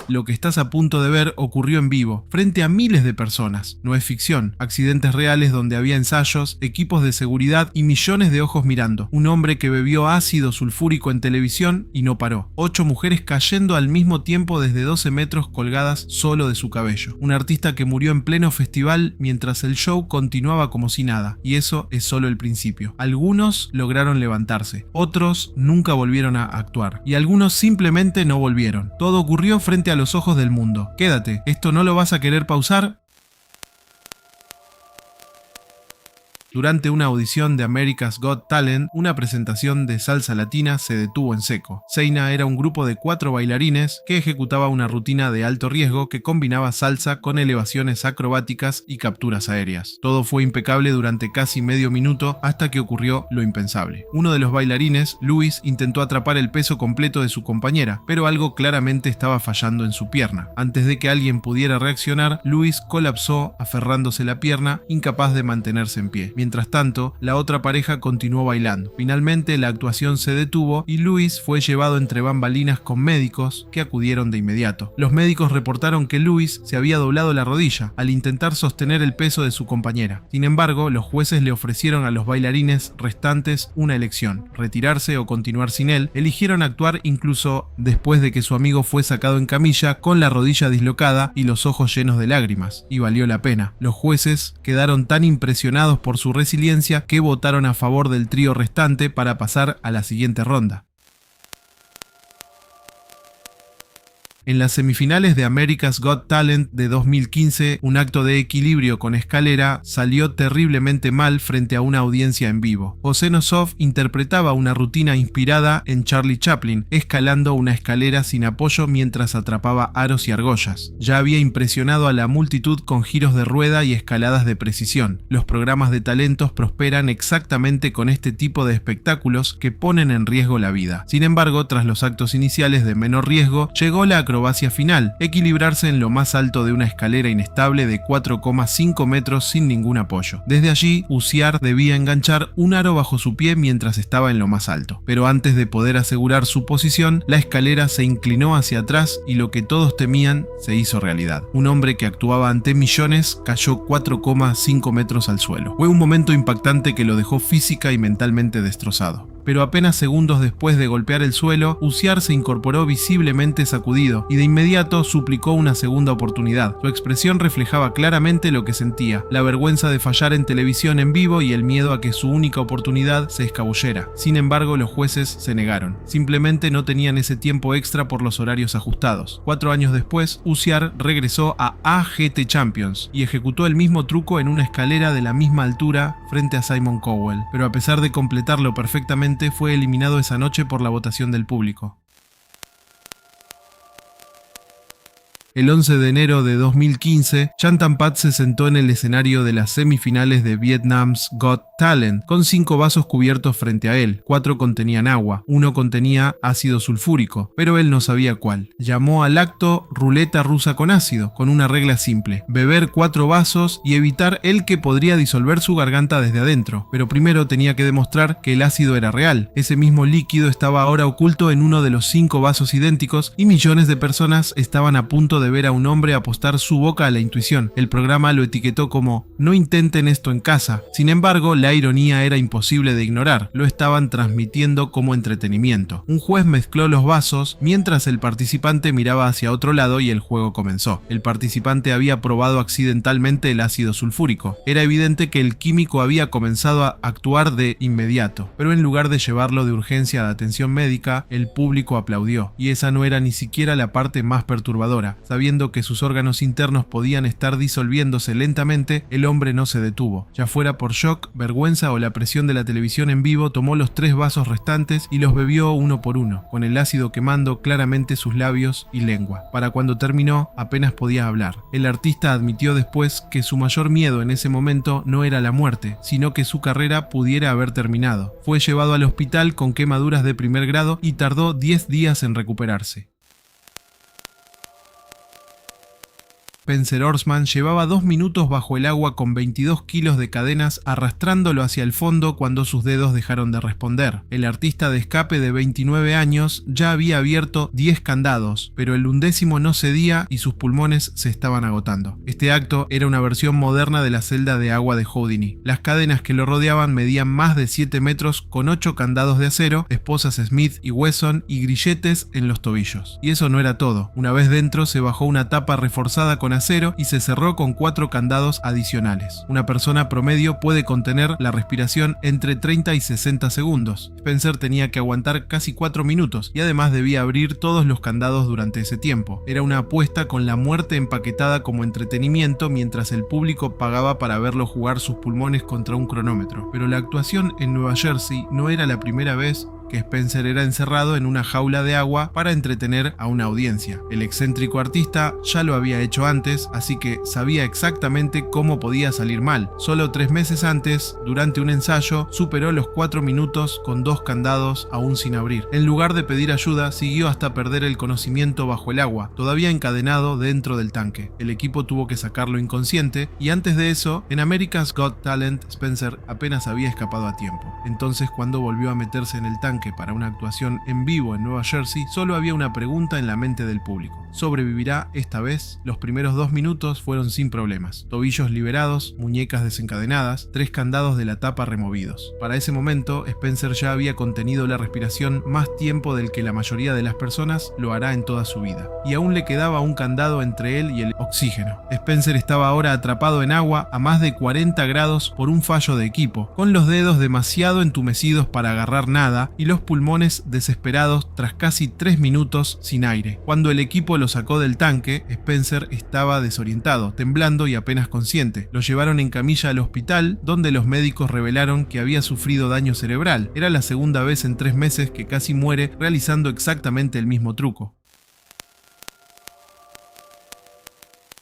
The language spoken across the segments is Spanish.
Lo que estás a punto de ver ocurrió en vivo, frente a miles de personas. No es ficción. Accidentes reales donde había ensayos, equipos de seguridad y millones de ojos mirando. Un hombre que bebió ácido sulfúrico en televisión y no paró. 8 mujeres cayendo al mismo tiempo desde 12 metros colgadas solo de su cabello. Un artista que murió en pleno festival mientras el show continuaba como si nada. Y eso es solo el principio. Algunos lograron levantarse, otros nunca volvieron a actuar y algunos simplemente no volvieron. Todo ocurrió frente a los ojos del mundo. Quédate, ¿esto no lo vas a querer pausar? Durante una audición de America's Got Talent, una presentación de salsa latina se detuvo en seco. Seina era un grupo de 4 bailarines que ejecutaba una rutina de alto riesgo que combinaba salsa con elevaciones acrobáticas y capturas aéreas. Todo fue impecable durante casi medio minuto hasta que ocurrió lo impensable. Uno de los bailarines, Luis, intentó atrapar el peso completo de su compañera, pero algo claramente estaba fallando en su pierna. Antes de que alguien pudiera reaccionar, Luis colapsó aferrándose la pierna, incapaz de mantenerse en pie. Mientras tanto, la otra pareja continuó bailando. Finalmente, la actuación se detuvo y Luis fue llevado entre bambalinas con médicos que acudieron de inmediato. Los médicos reportaron que Luis se había doblado la rodilla al intentar sostener el peso de su compañera. Sin embargo, los jueces le ofrecieron a los bailarines restantes una elección: retirarse o continuar sin él. Eligieron actuar incluso después de que su amigo fue sacado en camilla con la rodilla dislocada y los ojos llenos de lágrimas, y valió la pena. Los jueces quedaron tan impresionados por su resiliencia que votaron a favor del trío restante para pasar a la siguiente ronda. En las semifinales de America's Got Talent de 2015, un acto de equilibrio con escalera salió terriblemente mal frente a una audiencia en vivo. José Nosov interpretaba una rutina inspirada en Charlie Chaplin, escalando una escalera sin apoyo mientras atrapaba aros y argollas. Ya había impresionado a la multitud con giros de rueda y escaladas de precisión. Los programas de talentos prosperan exactamente con este tipo de espectáculos que ponen en riesgo la vida. Sin embargo, tras los actos iniciales de menor riesgo, llegó la acrobacia final: equilibrarse en lo más alto de una escalera inestable de 4,5 metros sin ningún apoyo. Desde allí, Uziar debía enganchar un aro bajo su pie mientras estaba en lo más alto. Pero antes de poder asegurar su posición, la escalera se inclinó hacia atrás y lo que todos temían se hizo realidad. Un hombre que actuaba ante millones cayó 4,5 metros al suelo. Fue un momento impactante que lo dejó física y mentalmente destrozado. Pero apenas segundos después de golpear el suelo, Uziar se incorporó visiblemente sacudido y de inmediato suplicó una segunda oportunidad. Su expresión reflejaba claramente lo que sentía: la vergüenza de fallar en televisión en vivo y el miedo a que su única oportunidad se escabullera. Sin embargo, los jueces se negaron. Simplemente no tenían ese tiempo extra por los horarios ajustados. 4 años después, Uziar regresó a AGT Champions y ejecutó el mismo truco en una escalera de la misma altura frente a Simon Cowell. Pero a pesar de completarlo perfectamente, fue eliminado esa noche por la votación del público. El 11 de enero de 2015, Chantan Pat se sentó en el escenario de las semifinales de Vietnam's Got Talent, con 5 vasos cubiertos frente a él. 4 contenían agua, 1 contenía ácido sulfúrico, pero él no sabía cuál. Llamó al acto ruleta rusa con ácido, con una regla simple: beber 4 vasos y evitar el que podría disolver su garganta desde adentro. Pero primero tenía que demostrar que el ácido era real. Ese mismo líquido estaba ahora oculto en uno de los 5 vasos idénticos y millones de personas estaban a punto de ver a un hombre apostar su boca a la intuición. El programa lo etiquetó como "no intenten esto en casa". Sin embargo, la ironía era imposible de ignorar. Lo estaban transmitiendo como entretenimiento. Un juez mezcló los vasos mientras el participante miraba hacia otro lado y el juego comenzó. El participante había probado accidentalmente el ácido sulfúrico. Era evidente que el químico había comenzado a actuar de inmediato, pero en lugar de llevarlo de urgencia a la atención médica, el público aplaudió. Y esa no era ni siquiera la parte más perturbadora. Sabiendo que sus órganos internos podían estar disolviéndose lentamente, el hombre no se detuvo. Ya fuera por shock, vergüenza o la presión de la televisión en vivo, tomó los 3 vasos restantes y los bebió uno por uno, con el ácido quemando claramente sus labios y lengua. Para cuando terminó, apenas podía hablar. El artista admitió después que su mayor miedo en ese momento no era la muerte, sino que su carrera pudiera haber terminado. Fue llevado al hospital con quemaduras de primer grado y tardó 10 días en recuperarse. Spencer Orsman llevaba 2 minutos bajo el agua con 22 kilos de cadenas arrastrándolo hacia el fondo cuando sus dedos dejaron de responder. El artista de escape de 29 años ya había abierto 10 candados, pero el 11º no cedía y sus pulmones se estaban agotando. Este acto era una versión moderna de la celda de agua de Houdini. Las cadenas que lo rodeaban medían más de 7 metros con 8 candados de acero, esposas Smith y Wesson y grilletes en los tobillos. Y eso no era todo. Una vez dentro se bajó una tapa reforzada con acero y se cerró con 4 candados adicionales. Una persona promedio puede contener la respiración entre 30 y 60 segundos. Spencer tenía que aguantar casi 4 minutos y además debía abrir todos los candados durante ese tiempo. Era una apuesta con la muerte empaquetada como entretenimiento mientras el público pagaba para verlo jugar sus pulmones contra un cronómetro. Pero la actuación en Nueva Jersey no era la primera vez que Spencer era encerrado en una jaula de agua para entretener a una audiencia. El excéntrico artista ya lo había hecho antes, así que sabía exactamente cómo podía salir mal. Solo 3 meses antes, durante un ensayo, superó los 4 minutos con 2 candados aún sin abrir. En lugar de pedir ayuda, siguió hasta perder el conocimiento bajo el agua, todavía encadenado dentro del tanque. El equipo tuvo que sacarlo inconsciente y antes de eso, en America's Got Talent, Spencer apenas había escapado a tiempo. Entonces, cuando volvió a meterse en el tanque para una actuación en vivo en Nueva Jersey, solo había una pregunta en la mente del público. ¿Sobrevivirá esta vez? Los primeros 2 minutos fueron sin problemas. Tobillos liberados, muñecas desencadenadas, 3 candados de la tapa removidos. Para ese momento, Spencer ya había contenido la respiración más tiempo del que la mayoría de las personas lo hará en toda su vida. Y aún le quedaba un candado entre él y el oxígeno. Spencer estaba ahora atrapado en agua a más de 40 grados por un fallo de equipo, con los dedos demasiado entumecidos para agarrar nada y los pulmones desesperados tras casi 3 minutos sin aire. Cuando el equipo lo sacó del tanque, Spencer estaba desorientado, temblando y apenas consciente. Lo llevaron en camilla al hospital, donde los médicos revelaron que había sufrido daño cerebral. Era la segunda vez en 3 meses que casi muere realizando exactamente el mismo truco.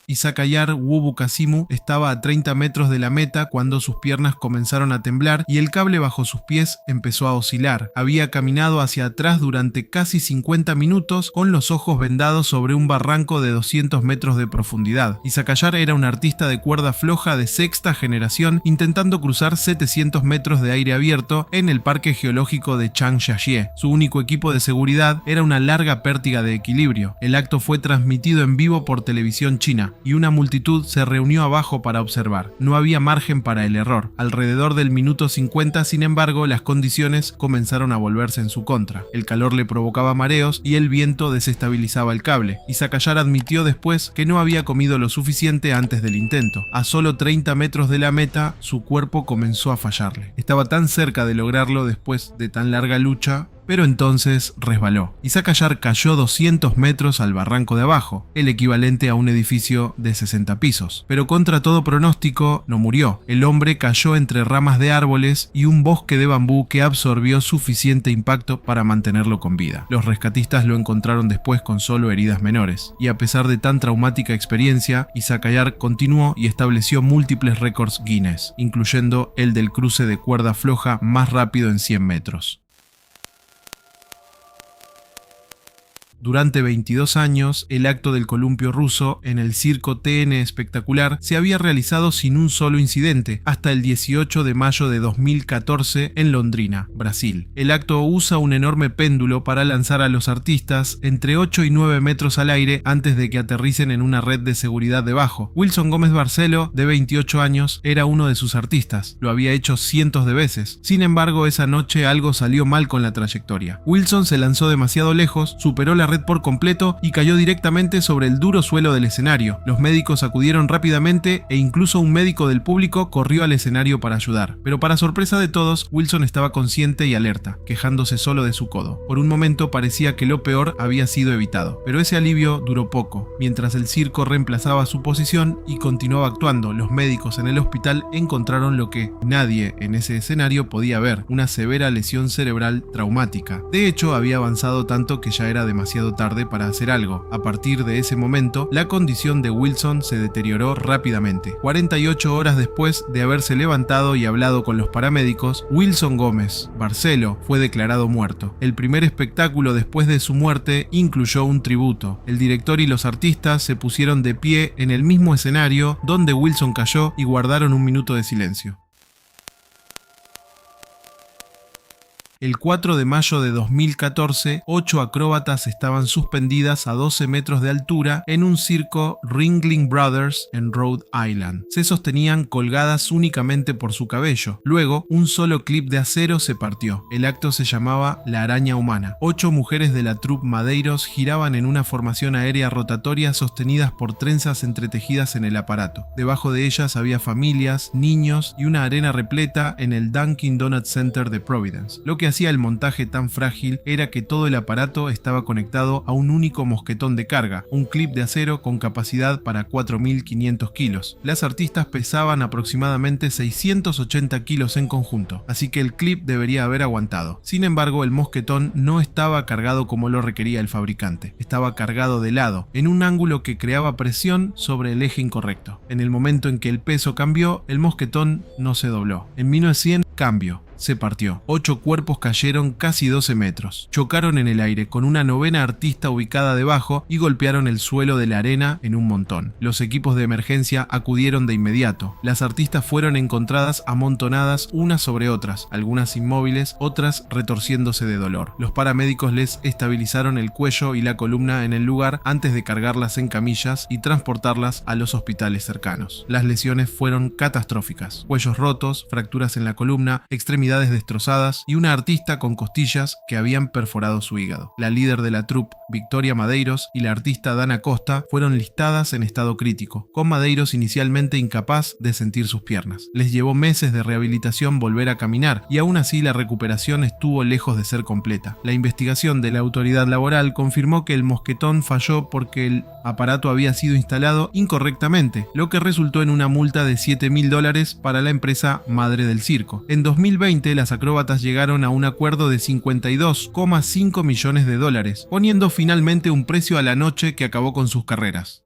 Isakayar Wubukasimu estaba a 30 metros de la meta cuando sus piernas comenzaron a temblar y el cable bajo sus pies empezó a oscilar. Había caminado hacia atrás durante casi 50 minutos con los ojos vendados sobre un barranco de 200 metros de profundidad. Isakayar era un artista de cuerda floja de 6ª generación intentando cruzar 700 metros de aire abierto en el parque geológico de Changsha-jie. Su único equipo de seguridad era una larga pértiga de equilibrio. El acto fue transmitido en vivo por televisión china y una multitud se reunió abajo para observar. No había margen para el error. Alrededor del minuto 50, sin embargo, las condiciones comenzaron a volverse en su contra. El calor le provocaba mareos y el viento desestabilizaba el cable. Isakayar admitió después que no había comido lo suficiente antes del intento. A solo 30 metros de la meta, su cuerpo comenzó a fallarle. Estaba tan cerca de lograrlo después de tan larga lucha, pero entonces resbaló. Isakayar cayó 200 metros al barranco de abajo, el equivalente a un edificio de 60 pisos. Pero contra todo pronóstico, no murió. El hombre cayó entre ramas de árboles y un bosque de bambú que absorbió suficiente impacto para mantenerlo con vida. Los rescatistas lo encontraron después con solo heridas menores. Y a pesar de tan traumática experiencia, Isakayar continuó y estableció múltiples récords Guinness, incluyendo el del cruce de cuerda floja más rápido en 100 metros. Durante 22 años, el acto del columpio ruso en el circo TN Espectacular se había realizado sin un solo incidente, hasta el 18 de mayo de 2014 en Londrina, Brasil. El acto usa un enorme péndulo para lanzar a los artistas entre 8 y 9 metros al aire antes de que aterricen en una red de seguridad debajo. Wilson Gómez Barceló, de 28 años, era uno de sus artistas. Lo había hecho cientos de veces. Sin embargo, esa noche algo salió mal con la trayectoria. Wilson se lanzó demasiado lejos, superó la red por completo y cayó directamente sobre el duro suelo del escenario. Los médicos acudieron rápidamente e incluso un médico del público corrió al escenario para ayudar. Pero para sorpresa de todos, Wilson estaba consciente y alerta, quejándose solo de su codo. Por un momento parecía que lo peor había sido evitado, pero ese alivio duró poco. Mientras el circo reemplazaba su posición y continuaba actuando, los médicos en el hospital encontraron lo que nadie en ese escenario podía ver, una severa lesión cerebral traumática. De hecho, había avanzado tanto que ya era demasiado demasiado tarde para hacer algo. A partir de ese momento, la condición de Wilson se deterioró rápidamente. 48 horas después de haberse levantado y hablado con los paramédicos, Wilson Gómez Barcelo fue declarado muerto. El primer espectáculo después de su muerte incluyó un tributo. El director y los artistas se pusieron de pie en el mismo escenario donde Wilson cayó y guardaron un minuto de silencio. El 4 de mayo de 2014, 8 acróbatas estaban suspendidas a 12 metros de altura en un circo Ringling Brothers en Rhode Island. Se sostenían colgadas únicamente por su cabello. Luego, un solo clip de acero se partió. El acto se llamaba La Araña Humana. 8 mujeres de la troupe Madeiros giraban en una formación aérea rotatoria sostenidas por trenzas entretejidas en el aparato. Debajo de ellas había familias, niños y una arena repleta en el Dunkin' Donut Center de Providence. Lo que hacía el montaje tan frágil era que todo el aparato estaba conectado a un único mosquetón de carga, un clip de acero con capacidad para 4.500 kilos. Las artistas pesaban aproximadamente 680 kilos en conjunto, así que el clip debería haber aguantado. Sin embargo, el mosquetón no estaba cargado como lo requería el fabricante. Estaba cargado de lado, en un ángulo que creaba presión sobre el eje incorrecto. En el momento en que el peso cambió, el mosquetón no se dobló. En 1900, cambio. Se partió. 8 cuerpos cayeron casi 12 metros. Chocaron en el aire con una novena artista ubicada debajo y golpearon el suelo de la arena en un montón. Los equipos de emergencia acudieron de inmediato. Las artistas fueron encontradas amontonadas unas sobre otras, algunas inmóviles, otras retorciéndose de dolor. Los paramédicos les estabilizaron el cuello y la columna en el lugar antes de cargarlas en camillas y transportarlas a los hospitales cercanos. Las lesiones fueron catastróficas. Cuellos rotos, fracturas en la columna, extremidades destrozadas y una artista con costillas que habían perforado su hígado. La líder de la troupe, Victoria Madeiros, y la artista Dana Costa fueron listadas en estado crítico, con Madeiros inicialmente incapaz de sentir sus piernas. Les llevó meses de rehabilitación volver a caminar y aún así la recuperación estuvo lejos de ser completa. La investigación de la autoridad laboral confirmó que el mosquetón falló porque el aparato había sido instalado incorrectamente, lo que resultó en una multa de $7.000 para la empresa madre del circo. En 2020, las acróbatas llegaron a un acuerdo de $52,5 millones, poniendo finalmente un precio a la noche que acabó con sus carreras.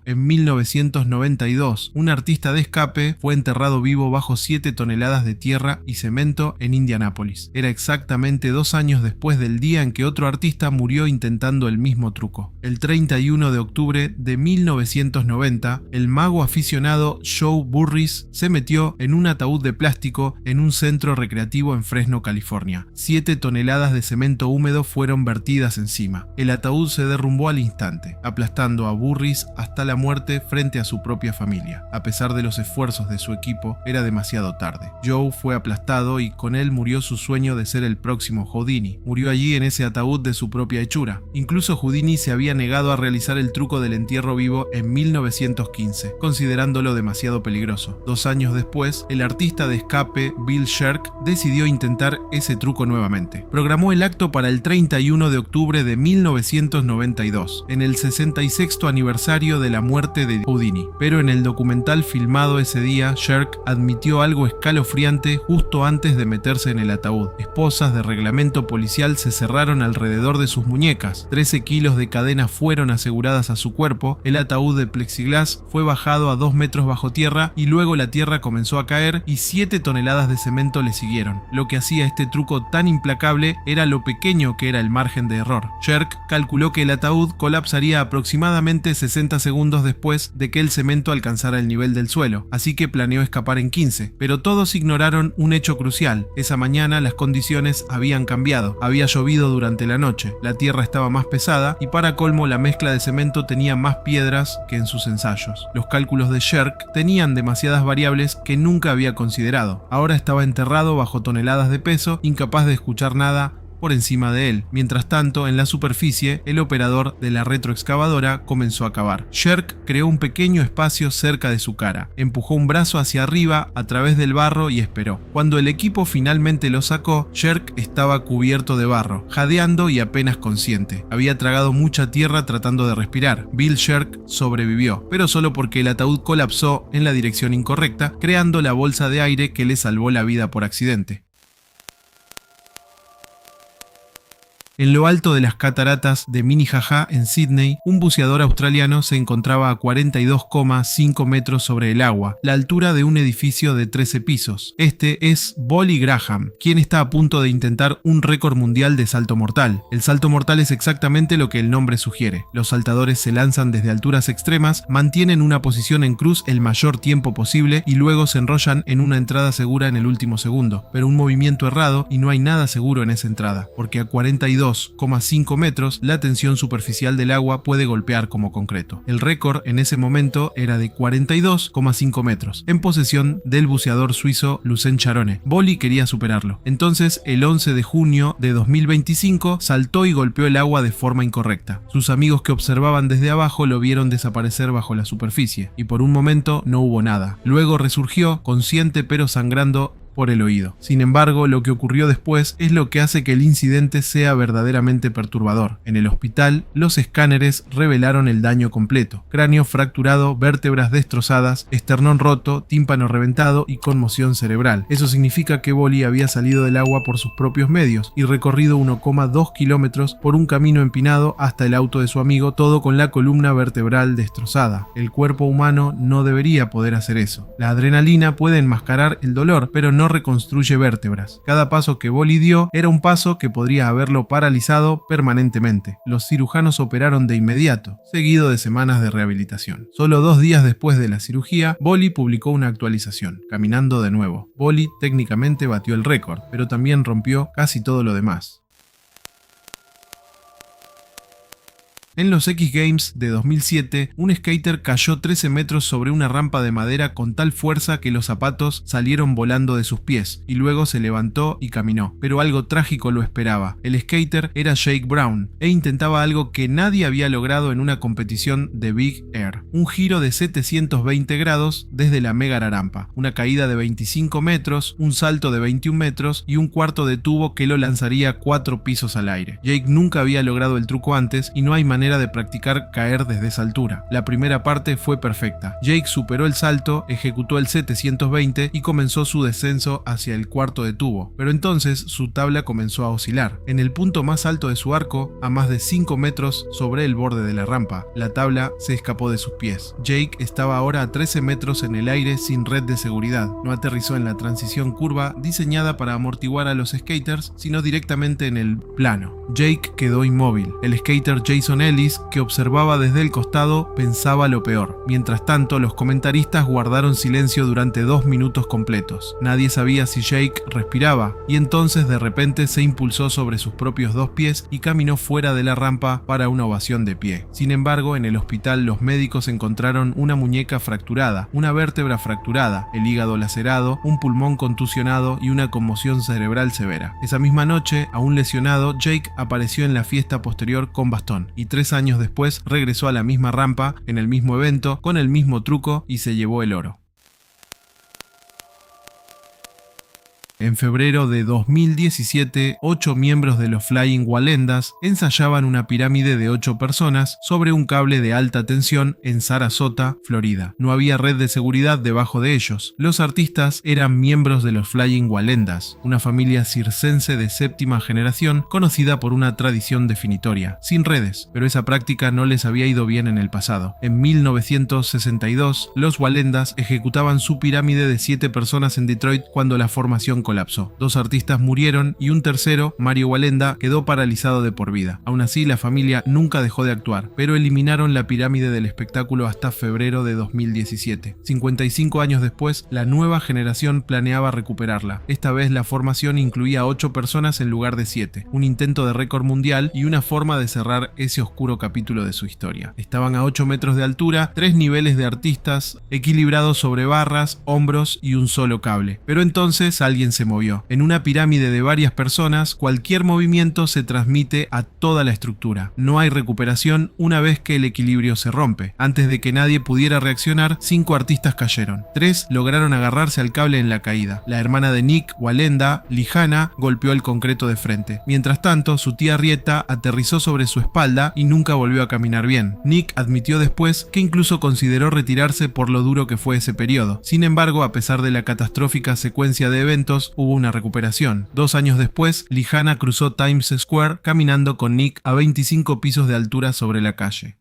En 1992, un artista de escape fue enterrado vivo bajo 7 toneladas de tierra y cemento en Indianápolis. Era exactamente 2 años después del día en que otro artista murió intentando el mismo truco. El 31 de octubre de 1990, el mago aficionado Joe Burris se metió en un ataúd de plástico en un centro recreativo en Fresno, California. 7 toneladas de cemento húmedo fueron vertidas encima. El ataúd se derrumbó al instante, aplastando a Burris hasta la muerte frente a su propia familia. A pesar de los esfuerzos de su equipo, era demasiado tarde. Joe fue aplastado y con él murió su sueño de ser el próximo Houdini. Murió allí en ese ataúd de su propia hechura. Incluso Houdini se había negado a realizar el truco del entierro vivo en 1915, considerándolo demasiado peligroso. 2 años después, el artista de escape Bill Sherk decidió intentar ese truco nuevamente. Programó el acto para el 31 de octubre de 1992, en el 66º aniversario de la muerte de Houdini. Pero en el documental filmado ese día, Sherk admitió algo escalofriante justo antes de meterse en el ataúd. Esposas de reglamento policial se cerraron alrededor de sus muñecas. 13 kilos de cadena fueron aseguradas a su cuerpo. El ataúd de plexiglas fue bajado a 2 metros bajo tierra y luego la tierra comenzó a caer y 7 toneladas de cemento le siguieron. Lo que hacía este truco tan implacable era lo pequeño que era el margen de error. Sherk calculó que el ataúd colapsaría aproximadamente 60 segundos después de que el cemento alcanzara el nivel del suelo, así que planeó escapar en 15, pero todos ignoraron un hecho crucial. Esa mañana las condiciones habían cambiado, había llovido durante la noche, la tierra estaba más pesada y para colmo la mezcla de cemento tenía más piedras que en sus ensayos. Los cálculos de Sherk tenían demasiadas variables que nunca había considerado. Ahora estaba enterrado bajo toneladas de peso, incapaz de escuchar nada por encima de él. Mientras tanto, en la superficie, el operador de la retroexcavadora comenzó a cavar. Sherk creó un pequeño espacio cerca de su cara, empujó un brazo hacia arriba a través del barro y esperó. Cuando el equipo finalmente lo sacó, Sherk estaba cubierto de barro, jadeando y apenas consciente. Había tragado mucha tierra tratando de respirar. Bill Sherk sobrevivió, pero solo porque el ataúd colapsó en la dirección incorrecta, creando la bolsa de aire que le salvó la vida por accidente. En lo alto de las cataratas de Minnehaha, en Sydney, un buceador australiano se encontraba a 42,5 metros sobre el agua, la altura de un edificio de 13 pisos. Este es Bolly Graham, quien está a punto de intentar un récord mundial de salto mortal. El salto mortal es exactamente lo que el nombre sugiere. Los saltadores se lanzan desde alturas extremas, mantienen una posición en cruz el mayor tiempo posible y luego se enrollan en una entrada segura en el último segundo. Pero un movimiento errado y no hay nada seguro en esa entrada, porque a 42,5 metros la tensión superficial del agua puede golpear como concreto. El récord en ese momento era de 42,5 metros, en posesión del buceador suizo Lucien Charone. Bolly quería superarlo. Entonces, el 11 de junio de 2025, saltó y golpeó el agua de forma incorrecta. Sus amigos que observaban desde abajo lo vieron desaparecer bajo la superficie, y por un momento no hubo nada. Luego resurgió, consciente pero sangrando por el oído. Sin embargo, lo que ocurrió después es lo que hace que el incidente sea verdaderamente perturbador. En el hospital, los escáneres revelaron el daño completo: cráneo fracturado, vértebras destrozadas, esternón roto, tímpano reventado y conmoción cerebral. Eso significa que Bolly había salido del agua por sus propios medios y recorrido 1,2 kilómetros por un camino empinado hasta el auto de su amigo, todo con la columna vertebral destrozada. El cuerpo humano no debería poder hacer eso. La adrenalina puede enmascarar el dolor, pero no reconstruye vértebras. Cada paso que Bolly dio era un paso que podría haberlo paralizado permanentemente. Los cirujanos operaron de inmediato, seguido de semanas de rehabilitación. Solo 2 días después de la cirugía, Bolly publicó una actualización: caminando de nuevo. Bolly técnicamente batió el récord, pero también rompió casi todo lo demás. En los X Games de 2007, un skater cayó 13 metros sobre una rampa de madera con tal fuerza que los zapatos salieron volando de sus pies, y luego se levantó y caminó. Pero algo trágico lo esperaba. El skater era Jake Brown, e intentaba algo que nadie había logrado en una competición de Big Air: un giro de 720 grados desde la mega rampa, una caída de 25 metros, un salto de 21 metros y un cuarto de tubo que lo lanzaría 4 pisos al aire. Jake nunca había logrado el truco antes y no hay manera de practicar caer desde esa altura. La primera parte fue perfecta. Jake superó el salto, ejecutó el 720 y comenzó su descenso hacia el cuarto de tubo, pero entonces su tabla comenzó a oscilar. En el punto más alto de su arco, a más de 5 metros sobre el borde de la rampa, la tabla se escapó de sus pies. Jake estaba ahora a 13 metros en el aire sin red de seguridad. No aterrizó en la transición curva diseñada para amortiguar a los skaters, sino directamente en el plano. Jake quedó inmóvil. El skater Jason Ellis, que observaba desde el costado, pensaba lo peor. Mientras tanto, los comentaristas guardaron silencio durante 2 minutos completos. Nadie sabía si Jake respiraba, y entonces de repente se impulsó sobre sus propios 2 pies y caminó fuera de la rampa para una ovación de pie. Sin embargo, en el hospital los médicos encontraron una muñeca fracturada, una vértebra fracturada, el hígado lacerado, un pulmón contusionado y una conmoción cerebral severa. Esa misma noche, aún lesionado, Jake apareció en la fiesta posterior con bastón, y 3 años después regresó a la misma rampa, en el mismo evento, con el mismo truco, y se llevó el oro. En febrero de 2017, 8 miembros de los Flying Walendas ensayaban una pirámide de 8 personas sobre un cable de alta tensión en Sarasota, Florida. No había red de seguridad debajo de ellos. Los artistas eran miembros de los Flying Walendas, una familia circense de 7ª generación conocida por una tradición definitoria, sin redes, pero esa práctica no les había ido bien en el pasado. En 1962, los Walendas ejecutaban su pirámide de 7 personas en Detroit cuando la formación colapsó. 2 artistas murieron y un tercero, Mario Walenda, quedó paralizado de por vida. Aún así, la familia nunca dejó de actuar, pero eliminaron la pirámide del espectáculo hasta febrero de 2017. 55 años después, la nueva generación planeaba recuperarla. Esta vez la formación incluía 8 personas en lugar de 7, un intento de récord mundial y una forma de cerrar ese oscuro capítulo de su historia. Estaban a 8 metros de altura, 3 niveles de artistas, equilibrados sobre barras, hombros y un solo cable. Pero entonces alguien se movió. En una pirámide de varias personas, cualquier movimiento se transmite a toda la estructura. No hay recuperación una vez que el equilibrio se rompe. Antes de que nadie pudiera reaccionar, 5 artistas cayeron. 3 lograron agarrarse al cable en la caída. La hermana de Nick Walenda, Lijana, golpeó el concreto de frente. Mientras tanto, su tía Rieta aterrizó sobre su espalda y nunca volvió a caminar bien. Nick admitió después que incluso consideró retirarse por lo duro que fue ese periodo. Sin embargo, a pesar de la catastrófica secuencia de eventos, minutos hubo una recuperación. 2 años después, Lihana cruzó Times Square caminando con Nick a 25 pisos de altura sobre la calle.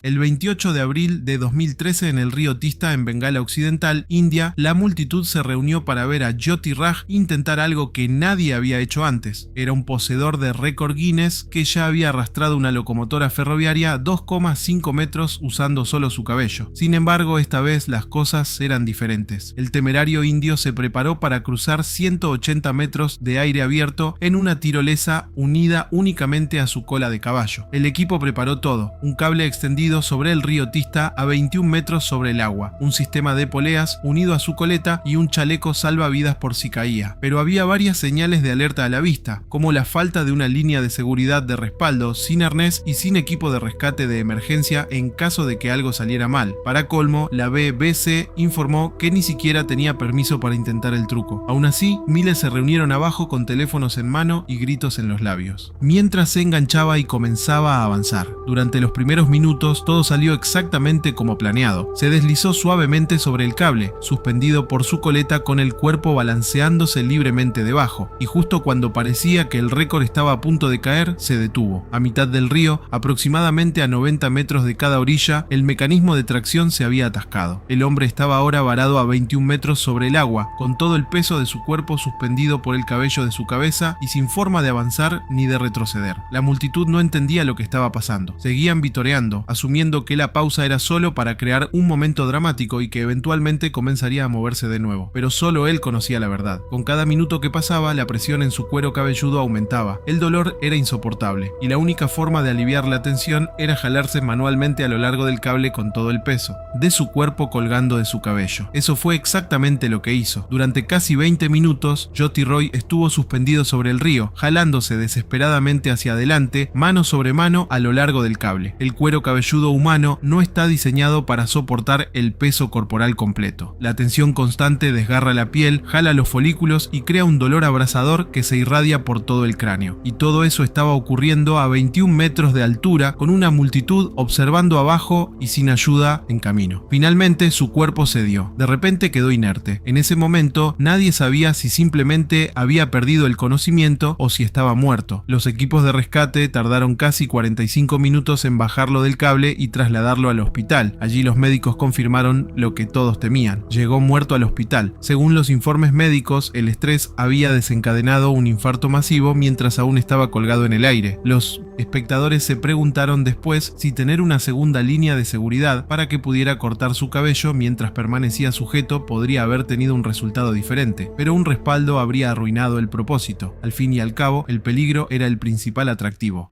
El 28 de abril de 2013 en el río Tista en Bengala Occidental, India, la multitud se reunió para ver a Jyoti Raj intentar algo que nadie había hecho antes. Era un poseedor de récord Guinness que ya había arrastrado una locomotora ferroviaria 2,5 metros usando solo su cabello. Sin embargo, esta vez las cosas eran diferentes. El temerario indio se preparó para cruzar 180 metros de aire abierto en una tirolesa unida únicamente a su cola de caballo. El equipo preparó todo: un cable extendido sobre el río Tista a 21 metros sobre el agua, un sistema de poleas unido a su coleta y un chaleco salvavidas por si caía. Pero había varias señales de alerta a la vista, como la falta de una línea de seguridad de respaldo, sin arnés y sin equipo de rescate de emergencia en caso de que algo saliera mal. Para colmo, la BBC informó que ni siquiera tenía permiso para intentar el truco. Aún así, miles se reunieron abajo con teléfonos en mano y gritos en los labios, mientras se enganchaba y comenzaba a avanzar. Durante los primeros minutos, todo salió exactamente como planeado. Se deslizó suavemente sobre el cable, suspendido por su coleta con el cuerpo balanceándose libremente debajo, y justo cuando parecía que el récord estaba a punto de caer, se detuvo. A mitad del río, aproximadamente a 90 metros de cada orilla, el mecanismo de tracción se había atascado. El hombre estaba ahora varado a 21 metros sobre el agua, con todo el peso de su cuerpo suspendido por el cabello de su cabeza y sin forma de avanzar ni de retroceder. La multitud no entendía lo que estaba pasando. Seguían vitoreando, asumiendo que la pausa era solo para crear un momento dramático y que eventualmente comenzaría a moverse de nuevo. Pero solo él conocía la verdad. Con cada minuto que pasaba, la presión en su cuero cabelludo aumentaba. El dolor era insoportable, y la única forma de aliviar la tensión era jalarse manualmente a lo largo del cable con todo el peso de su cuerpo colgando de su cabello. Eso fue exactamente lo que hizo. Durante casi 20 minutos, Jyoti Roy estuvo suspendido sobre el río, jalándose desesperadamente hacia adelante, mano sobre mano a lo largo del cable. El cuero cabelludo humano no está diseñado para soportar el peso corporal completo. La tensión constante desgarra la piel, jala los folículos y crea un dolor abrasador que se irradia por todo el cráneo. Y todo eso estaba ocurriendo a 21 metros de altura, con una multitud observando abajo y sin ayuda en camino. Finalmente su cuerpo cedió. De repente quedó inerte. En ese momento nadie sabía si simplemente había perdido el conocimiento o si estaba muerto. Los equipos de rescate tardaron casi 45 minutos en bajarlo del cable y trasladarlo al hospital. Allí los médicos confirmaron lo que todos temían: llegó muerto al hospital. Según los informes médicos, el estrés había desencadenado un infarto masivo mientras aún estaba colgado en el aire. Los espectadores se preguntaron después si tener una segunda línea de seguridad para que pudiera cortar su cabello mientras permanecía sujeto podría haber tenido un resultado diferente, pero un respaldo habría arruinado el propósito. Al fin y al cabo, el peligro era el principal atractivo.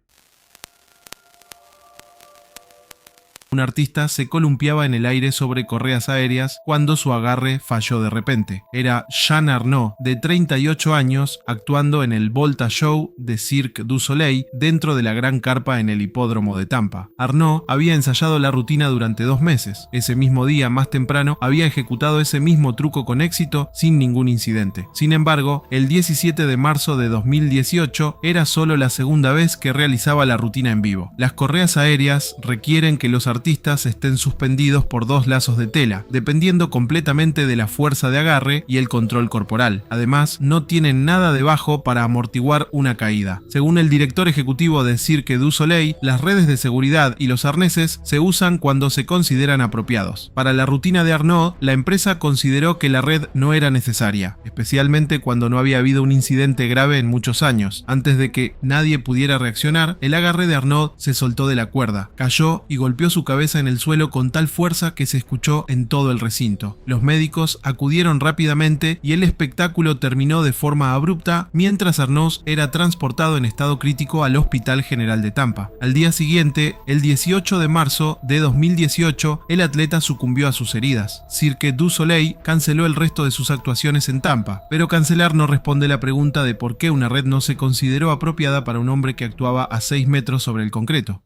Un artista se columpiaba en el aire sobre correas aéreas cuando su agarre falló de repente. Era Jean Arnaud, de 38 años, actuando en el Volta Show de Cirque du Soleil dentro de la gran carpa en el hipódromo de Tampa. Arnaud había ensayado la rutina durante 2 meses. Ese mismo día, más temprano, había ejecutado ese mismo truco con éxito sin ningún incidente. Sin embargo, el 17 de marzo de 2018 era solo la segunda vez que realizaba la rutina en vivo. Las correas aéreas requieren que los artistas estén suspendidos por 2 lazos de tela, dependiendo completamente de la fuerza de agarre y el control corporal. Además, no tienen nada debajo para amortiguar una caída. Según el director ejecutivo de Cirque du Soleil, las redes de seguridad y los arneses se usan cuando se consideran apropiados. Para la rutina de Arnaud, la empresa consideró que la red no era necesaria, especialmente cuando no había habido un incidente grave en muchos años. Antes de que nadie pudiera reaccionar, el agarre de Arnaud se soltó de la cuerda, cayó y golpeó su cabeza en el suelo con tal fuerza que se escuchó en todo el recinto. Los médicos acudieron rápidamente y el espectáculo terminó de forma abrupta mientras Arnaud era transportado en estado crítico al Hospital General de Tampa. Al día siguiente, el 18 de marzo de 2018, el atleta sucumbió a sus heridas. Cirque du Soleil canceló el resto de sus actuaciones en Tampa, pero cancelar no responde la pregunta de por qué una red no se consideró apropiada para un hombre que actuaba a 6 metros sobre el concreto.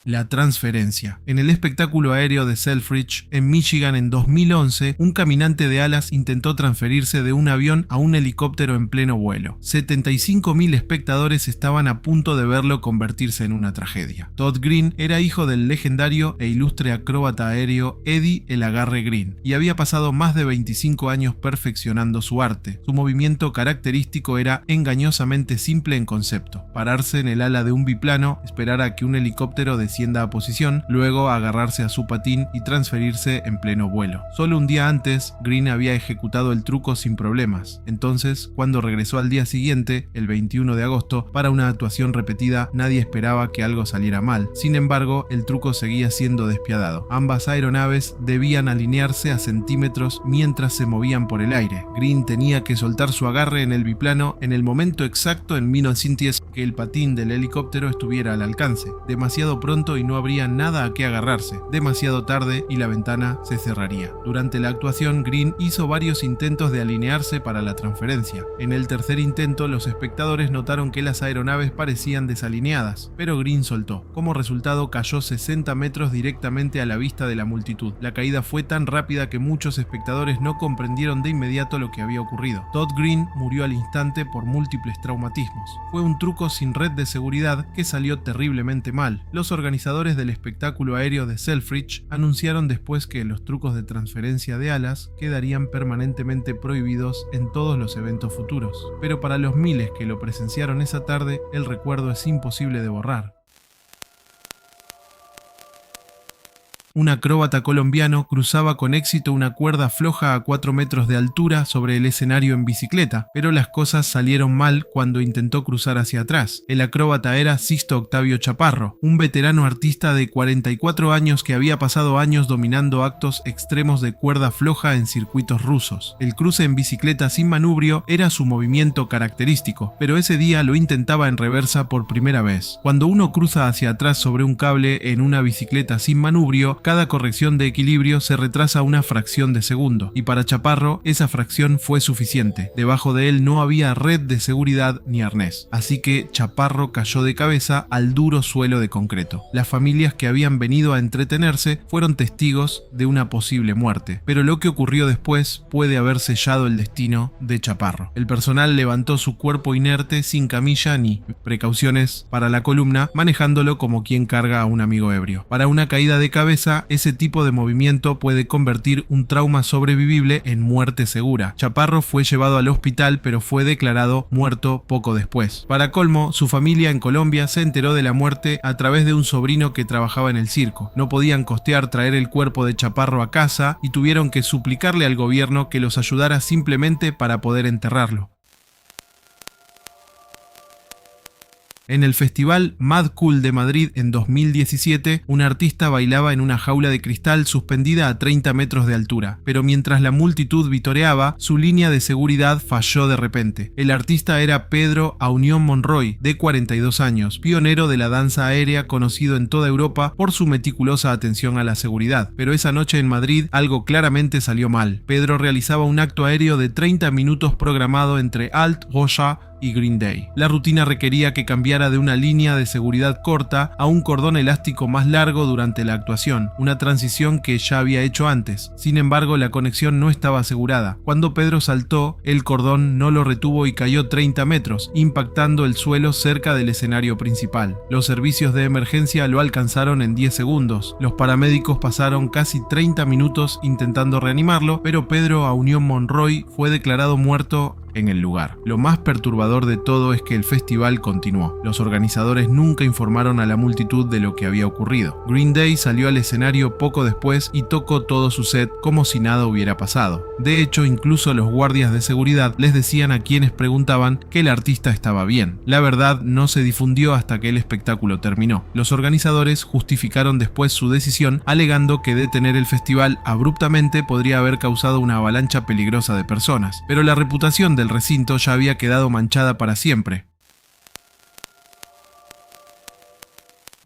La transferencia. En el espectáculo aéreo de Selfridge, en Michigan en 2011, un caminante de alas intentó transferirse de un avión a un helicóptero en pleno vuelo. 75.000 espectadores estaban a punto de verlo convertirse en una tragedia. Todd Green era hijo del legendario e ilustre acróbata aéreo Eddie "El Agarre" Green y había pasado más de 25 años perfeccionando su arte. Su movimiento característico era engañosamente simple en concepto: pararse en el ala de un biplano, esperar a que un helicóptero descienda a posición, luego agarrarse a su patín y transferirse en pleno vuelo. Solo un día antes, Green había ejecutado el truco sin problemas. Entonces, cuando regresó al día siguiente, el 21 de agosto, para una actuación repetida, nadie esperaba que algo saliera mal. Sin embargo, el truco seguía siendo despiadado. Ambas aeronaves debían alinearse a centímetros mientras se movían por el aire. Green tenía que soltar su agarre en el biplano en el momento exacto en 1910 que el patín del helicóptero estuviera al alcance. Demasiado pronto y no habría nada a qué agarrarse. Demasiado tarde y la ventana se cerraría. Durante la actuación, Green hizo varios intentos de alinearse para la transferencia. En el tercer intento, los espectadores notaron que las aeronaves parecían desalineadas, pero Green soltó. Como resultado, cayó 60 metros directamente a la vista de la multitud. La caída fue tan rápida que muchos espectadores no comprendieron de inmediato lo que había ocurrido. Todd Green murió al instante por múltiples traumatismos. Fue un truco sin red de seguridad que salió terriblemente mal. Los organizadores del espectáculo aéreo de Selfridge anunciaron después que los trucos de transferencia de alas quedarían permanentemente prohibidos en todos los eventos futuros. Pero para los miles que lo presenciaron esa tarde, el recuerdo es imposible de borrar. Un acróbata colombiano cruzaba con éxito una cuerda floja a 4 metros de altura sobre el escenario en bicicleta, pero las cosas salieron mal cuando intentó cruzar hacia atrás. El acróbata era Sisto Octavio Chaparro, un veterano artista de 44 años que había pasado años dominando actos extremos de cuerda floja en circuitos rusos. El cruce en bicicleta sin manubrio era su movimiento característico, pero ese día lo intentaba en reversa por primera vez. Cuando uno cruza hacia atrás sobre un cable en una bicicleta sin manubrio, cada corrección de equilibrio se retrasa una fracción de segundo, y para Chaparro esa fracción fue suficiente. Debajo de él no había red de seguridad ni arnés, así que Chaparro cayó de cabeza al duro suelo de concreto. Las familias que habían venido a entretenerse fueron testigos de una posible muerte, pero lo que ocurrió después puede haber sellado el destino de Chaparro. El personal levantó su cuerpo inerte sin camilla ni precauciones para la columna, manejándolo como quien carga a un amigo ebrio. Para una caída de cabeza, ese tipo de movimiento puede convertir un trauma sobrevivible en muerte segura. Chaparro fue llevado al hospital, pero fue declarado muerto poco después. Para colmo, su familia en Colombia se enteró de la muerte a través de un sobrino que trabajaba en el circo. No podían costear traer el cuerpo de Chaparro a casa y tuvieron que suplicarle al gobierno que los ayudara simplemente para poder enterrarlo. En el festival Mad Cool de Madrid en 2017, un artista bailaba en una jaula de cristal suspendida a 30 metros de altura, pero mientras la multitud vitoreaba, su línea de seguridad falló de repente. El artista era Pedro Aunión Monroy, de 42 años, pionero de la danza aérea conocido en toda Europa por su meticulosa atención a la seguridad. Pero esa noche en Madrid algo claramente salió mal. Pedro realizaba un acto aéreo de 30 minutos programado entre Alt Rocha y Green Day. La rutina requería que cambiara de una línea de seguridad corta a un cordón elástico más largo durante la actuación, una transición que ya había hecho antes. Sin embargo, la conexión no estaba asegurada. Cuando Pedro saltó, el cordón no lo retuvo y cayó 30 metros, impactando el suelo cerca del escenario principal. Los servicios de emergencia lo alcanzaron en 10 segundos. Los paramédicos pasaron casi 30 minutos intentando reanimarlo, pero Pedro Aunión Monroy fue declarado muerto en el lugar. Lo más perturbador de todo es que el festival continuó. Los organizadores nunca informaron a la multitud de lo que había ocurrido. Green Day salió al escenario poco después y tocó todo su set como si nada hubiera pasado. De hecho, incluso los guardias de seguridad les decían a quienes preguntaban que el artista estaba bien. La verdad no se difundió hasta que el espectáculo terminó. Los organizadores justificaron después su decisión alegando que detener el festival abruptamente podría haber causado una avalancha peligrosa de personas, pero la reputación del recinto ya había quedado manchada para siempre.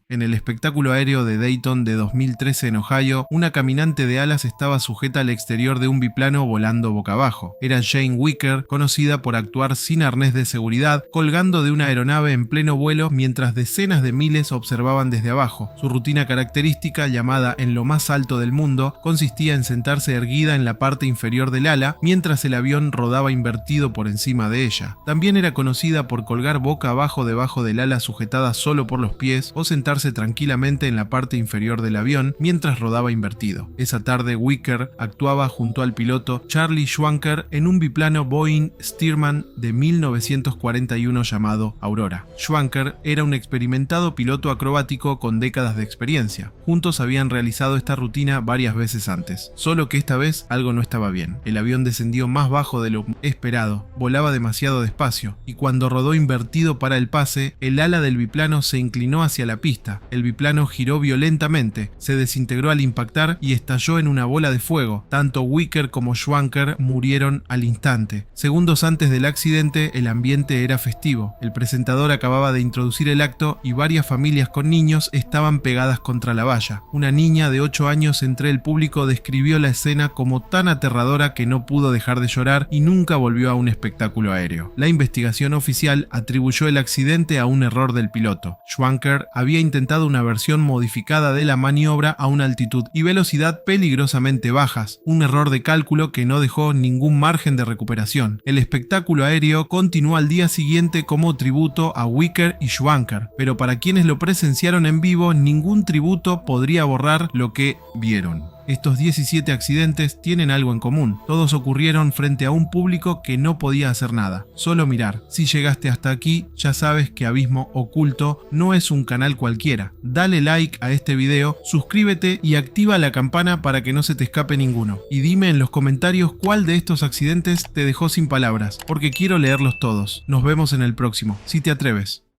En el espectáculo aéreo de Dayton de 2013 en Ohio, una caminante de alas estaba sujeta al exterior de un biplano volando boca abajo. Era Jane Wicker, conocida por actuar sin arnés de seguridad, colgando de una aeronave en pleno vuelo mientras decenas de miles observaban desde abajo. Su rutina característica, llamada En lo más alto del mundo, consistía en sentarse erguida en la parte inferior del ala mientras el avión rodaba invertido por encima de ella. También era conocida por colgar boca abajo debajo del ala sujetada solo por los pies o sentarse tranquilamente en la parte inferior del avión mientras rodaba invertido. Esa tarde Wicker actuaba junto al piloto Charlie Schwanker en un biplano Boeing Stearman de 1941 llamado Aurora. Schwanker era un experimentado piloto acrobático con décadas de experiencia. Juntos habían realizado esta rutina varias veces antes, solo que esta vez algo no estaba bien. El avión descendió más bajo de lo esperado, volaba demasiado despacio, y cuando rodó invertido para el pase, el ala del biplano se inclinó hacia la pista. El biplano giró violentamente, se desintegró al impactar y estalló en una bola de fuego. Tanto Wicker como Schwanker murieron al instante. Segundos antes del accidente, el ambiente era festivo. El presentador acababa de introducir el acto y varias familias con niños estaban pegadas contra la valla. Una niña de 8 años entre el público describió la escena como tan aterradora que no pudo dejar de llorar y nunca volvió a un espectáculo aéreo. La investigación oficial atribuyó el accidente a un error del piloto. Schwanker había intentado una versión modificada de la maniobra a una altitud y velocidad peligrosamente bajas, un error de cálculo que no dejó ningún margen de recuperación. El espectáculo aéreo continuó al día siguiente como tributo a Wicker y Schwanker, pero para quienes lo presenciaron en vivo, ningún tributo podría borrar lo que vieron. Estos 17 accidentes tienen algo en común. Todos ocurrieron frente a un público que no podía hacer nada, solo mirar. Si llegaste hasta aquí, ya sabes que Abismo Oculto no es un canal cualquiera. Dale like a este video, suscríbete y activa la campana para que no se te escape ninguno. Y dime en los comentarios cuál de estos accidentes te dejó sin palabras, porque quiero leerlos todos. Nos vemos en el próximo, si te atreves.